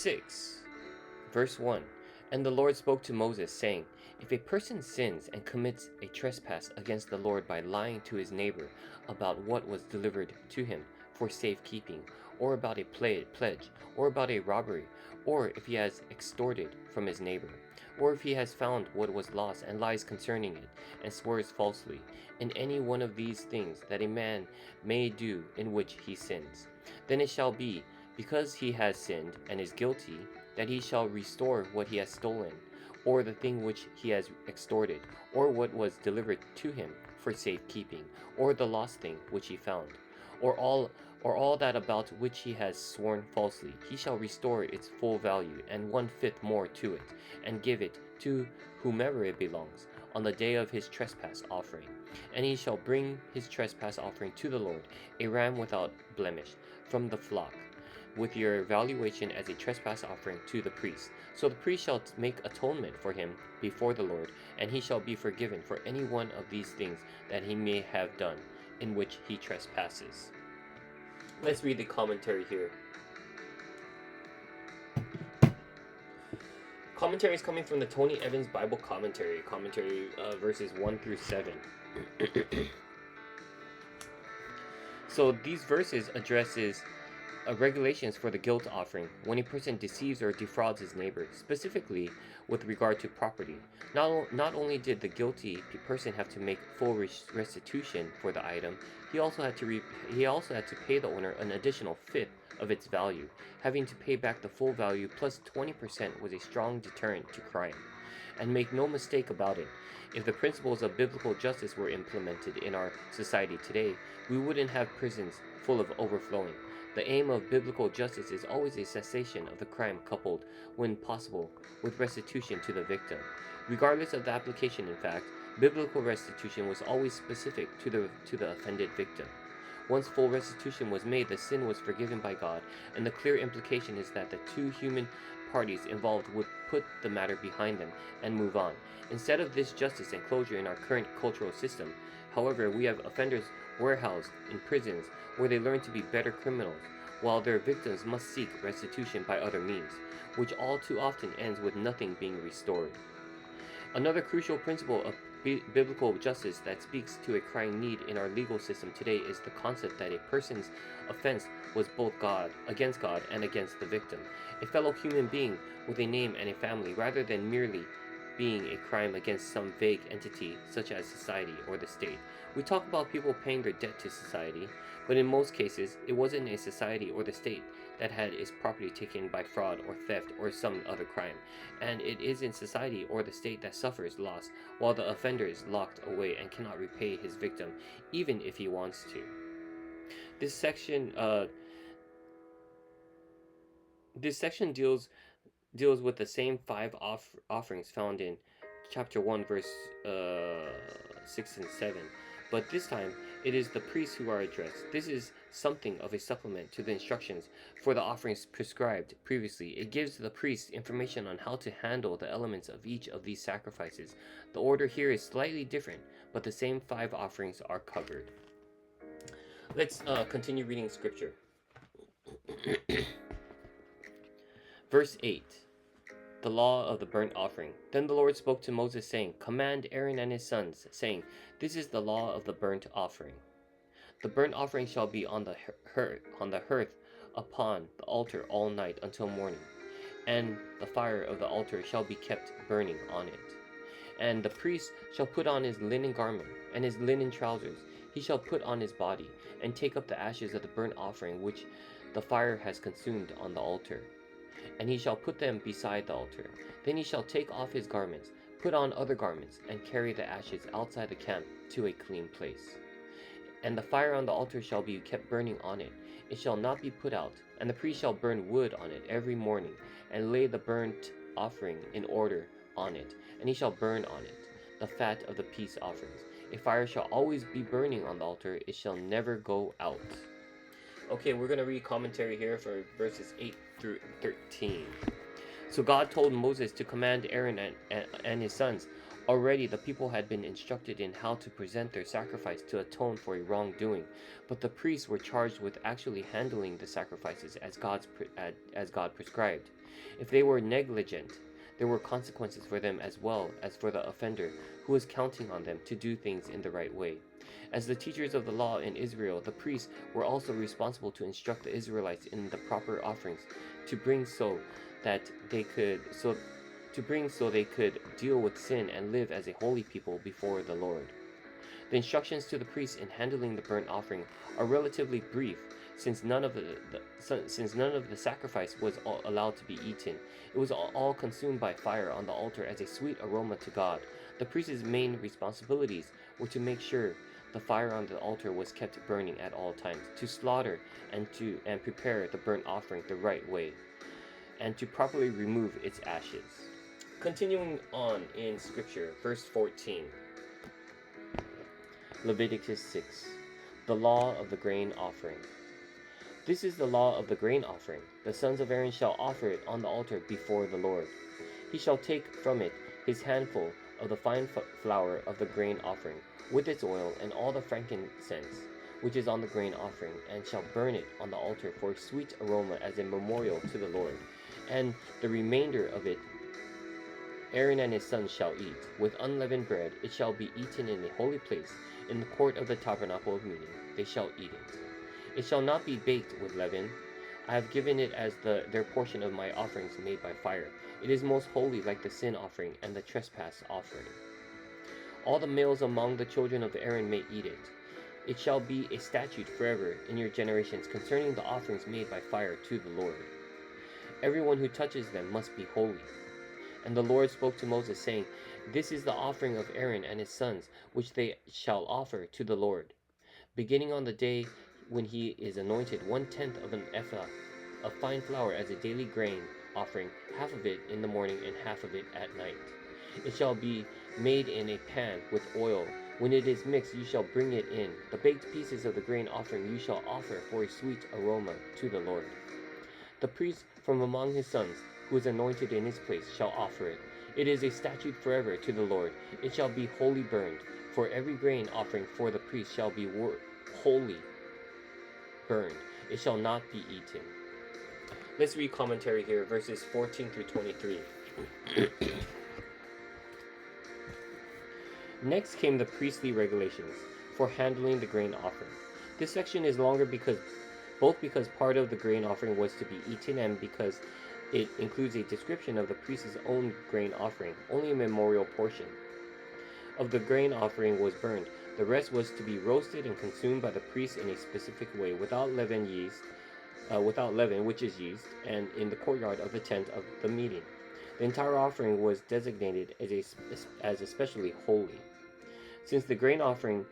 6, verse 1. And the Lord spoke to Moses, saying, If a person sins and commits a trespass against the Lord by lying to his neighbor about what was delivered to him for safekeeping, or about a pledge, or about a robbery, or if he has extorted from his neighbor, or if he has found what was lost and lies concerning it, and swears falsely, in any one of these things that a man may do in which he sins, then it shall be, because he has sinned and is guilty, that he shall restore what he has stolen, or the thing which he has extorted, or what was delivered to him for safekeeping, or the lost thing which he found, or all that about which he has sworn falsely. He shall restore its full value, and 1/5 more to it, and give it to whomever it belongs, on the day of his trespass offering. And he shall bring his trespass offering to the Lord, a ram without blemish, from the flock, with your valuation as a trespass offering to the priest. So the priest shall make atonement for him before the Lord, and he shall be forgiven for any one of these things that he may have done, in which he trespasses. Let's read the commentary here. Commentary is coming from the Tony Evans Bible Commentary, verses 1 through 7. So these verses addresses regulations for the guilt offering when a person deceives or defrauds his neighbor, specifically with regard to property. Not only did the guilty person have to make full restitution for the item, he also had to pay the owner an additional 1/5 of its value. Having to pay back the full value plus 20% was a strong deterrent to crime. And make no mistake about it, if the principles of biblical justice were implemented in our society today, we wouldn't have prisons full of overflowing. The aim of biblical justice is always a cessation of the crime, coupled, when possible, with restitution to the victim. Regardless of the application, in fact, biblical restitution was always specific to the offended victim. Once full restitution was made, the sin was forgiven by God, and the clear implication is that the two human parties involved would put the matter behind them and move on. Instead of this justice and closure in our current cultural system, however, we have offenders warehoused in prisons where they learn to be better criminals, while their victims must seek restitution by other means, which all too often ends with nothing being restored. Another crucial principle of biblical justice that speaks to a crying need in our legal system today is the concept that a person's offense was both against God and against the victim, a fellow human being with a name and a family, rather than merely being a crime against some vague entity such as society or the state. We talk about people paying their debt to society, but in most cases, it wasn't a society or the state that had its property taken by fraud or theft or some other crime, and it isn't society or the state that suffers loss while the offender is locked away and cannot repay his victim, even if he wants to. This section deals with the same 5 offerings found in chapter 1, verse 6 and 7. But this time, it is the priests who are addressed. This is something of a supplement to the instructions for the offerings prescribed previously. It gives the priests information on how to handle the elements of each of these sacrifices. The order here is slightly different, but the same 5 offerings are covered. Let's continue reading scripture. Verse 8. The law of the burnt offering. Then the Lord spoke to Moses, saying, Command Aaron and his sons, saying, This is the law of the burnt offering. The burnt offering shall be on the hearth upon the altar all night until morning, and the fire of the altar shall be kept burning on it. And the priest shall put on his linen garment and his linen trousers. He shall put on his body, and take up the ashes of the burnt offering which the fire has consumed on the altar. And he shall put them beside the altar. Then he shall take off his garments, put on other garments, and carry the ashes outside the camp to a clean place. And the fire on the altar shall be kept burning on it. It shall not be put out. And the priest shall burn wood on it every morning, and lay the burnt offering in order on it. And he shall burn on it the fat of the peace offerings. A fire shall always be burning on the altar. It shall never go out. Okay, we're going to read commentary here for verses 8 through 13. So God told Moses to command Aaron and his sons. Already the people had been instructed in how to present their sacrifice to atone for a wrongdoing, but the priests were charged with actually handling the sacrifices as God prescribed. If they were negligent, there were consequences for them as well as for the offender who was counting on them to do things in the right way. As the teachers of the law in Israel, the priests were also responsible to instruct the Israelites in the proper offerings to bring so they could deal with sin and live as a holy people before the Lord. The instructions to the priests in handling the burnt offering are relatively brief, since none of the sacrifice was allowed to be eaten. It was all consumed by fire on the altar as a sweet aroma to God. The priest's main responsibilities were to make sure the fire on the altar was kept burning at all times, to slaughter and prepare the burnt offering the right way, and to properly remove its ashes. Continuing on in Scripture, verse 14. Leviticus 6. The law of the grain offering. This is the law of the grain offering. The sons of Aaron shall offer it on the altar before the Lord. He shall take from it his handful of the fine flour of the grain offering, with its oil and all the frankincense which is on the grain offering, and shall burn it on the altar for a sweet aroma as a memorial to the Lord. And the remainder of it Aaron and his sons shall eat. With unleavened bread it shall be eaten in a holy place, in the court of the tabernacle of meeting. They shall eat it. It shall not be baked with leaven. I have given it as their portion of my offerings made by fire. It is most holy, like the sin offering and the trespass offering. All the males among the children of Aaron may eat it. It shall be a statute forever in your generations concerning the offerings made by fire to the Lord. Everyone who touches them must be holy. And the Lord spoke to Moses, saying, This is the offering of Aaron and his sons, which they shall offer to the Lord. Beginning on the day when he is anointed, 1/10 of an ephah of fine flour as a daily grain offering, half of it in the morning and half of it at night. It shall be made in a pan with oil. When it is mixed, you shall bring it in. The baked pieces of the grain offering you shall offer for a sweet aroma to the Lord. The priest from among his sons, who is anointed in his place, shall offer it. It is a statute forever to the Lord. It shall be wholly burned. For every grain offering for the priest shall be wholly burned. It shall not be eaten. Let's read commentary here, verses 14 through 23. Next came the priestly regulations for handling the grain offering. This section is longer both because part of the grain offering was to be eaten and because it includes a description of the priest's own grain offering. Only a memorial portion of the grain offering was burned. The rest was to be roasted and consumed by the priest in a specific way, without leaven, which is yeast, and in the courtyard of the tent of the meeting. The entire offering was designated as especially holy. Since the grain offering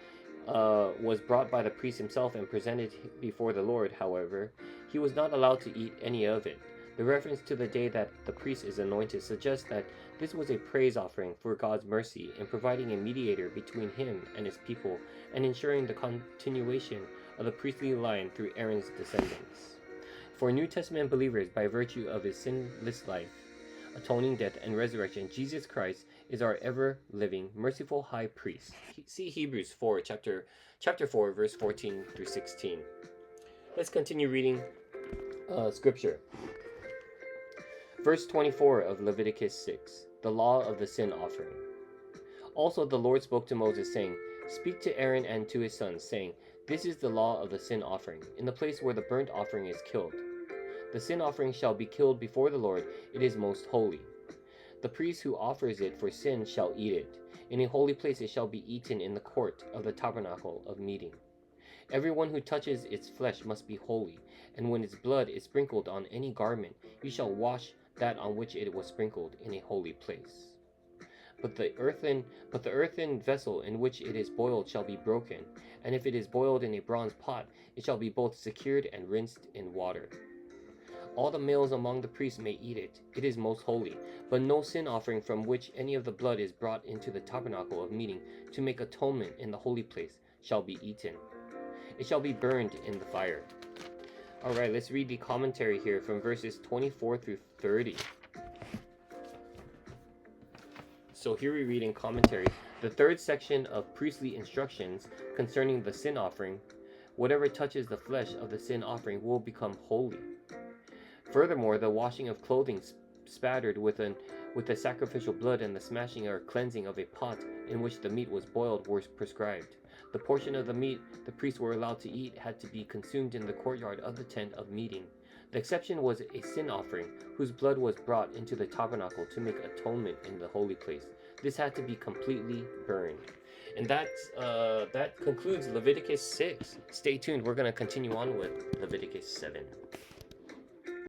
was brought by the priest himself and presented before the Lord, however, he was not allowed to eat any of it. The reference to the day that the priest is anointed suggests that this was a praise offering for God's mercy in providing a mediator between him and his people and ensuring the continuation of the priestly line through Aaron's descendants. For New Testament believers, by virtue of his sinless life, atoning death, and resurrection, Jesus Christ is our ever-living, merciful high priest. See Hebrews 4, chapter 4, verse 14 through 16. Let's continue reading scripture. Verse 24 of Leviticus 6, the law of the sin offering. Also the Lord spoke to Moses, saying, Speak to Aaron and to his sons, saying, This is the law of the sin offering, in the place where the burnt offering is killed. The sin offering shall be killed before the Lord. It is most holy. The priest who offers it for sin shall eat it. In a holy place it shall be eaten in the court of the tabernacle of meeting. Everyone who touches its flesh must be holy, and when its blood is sprinkled on any garment, you shall wash that on which it was sprinkled in a holy place. But the earthen vessel in which it is boiled shall be broken, and if it is boiled in a bronze pot, it shall be both secured and rinsed in water. All the males among the priests may eat it. It is most holy. But no sin offering from which any of the blood is brought into the tabernacle of meeting to make atonement in the holy place shall be eaten. It shall be burned in the fire. Alright, let's read the commentary here from verses 24 through 30. So here we read in commentary, the third section of priestly instructions concerning the sin offering. Whatever touches the flesh of the sin offering will become holy. Furthermore, the washing of clothing spattered with the sacrificial blood and the smashing or cleansing of a pot in which the meat was boiled were prescribed. The portion of the meat the priests were allowed to eat had to be consumed in the courtyard of the tent of meeting. The exception was a sin offering, whose blood was brought into the tabernacle to make atonement in the holy place. This had to be completely burned. And that concludes Leviticus 6. Stay tuned. We're going to continue on with Leviticus 7.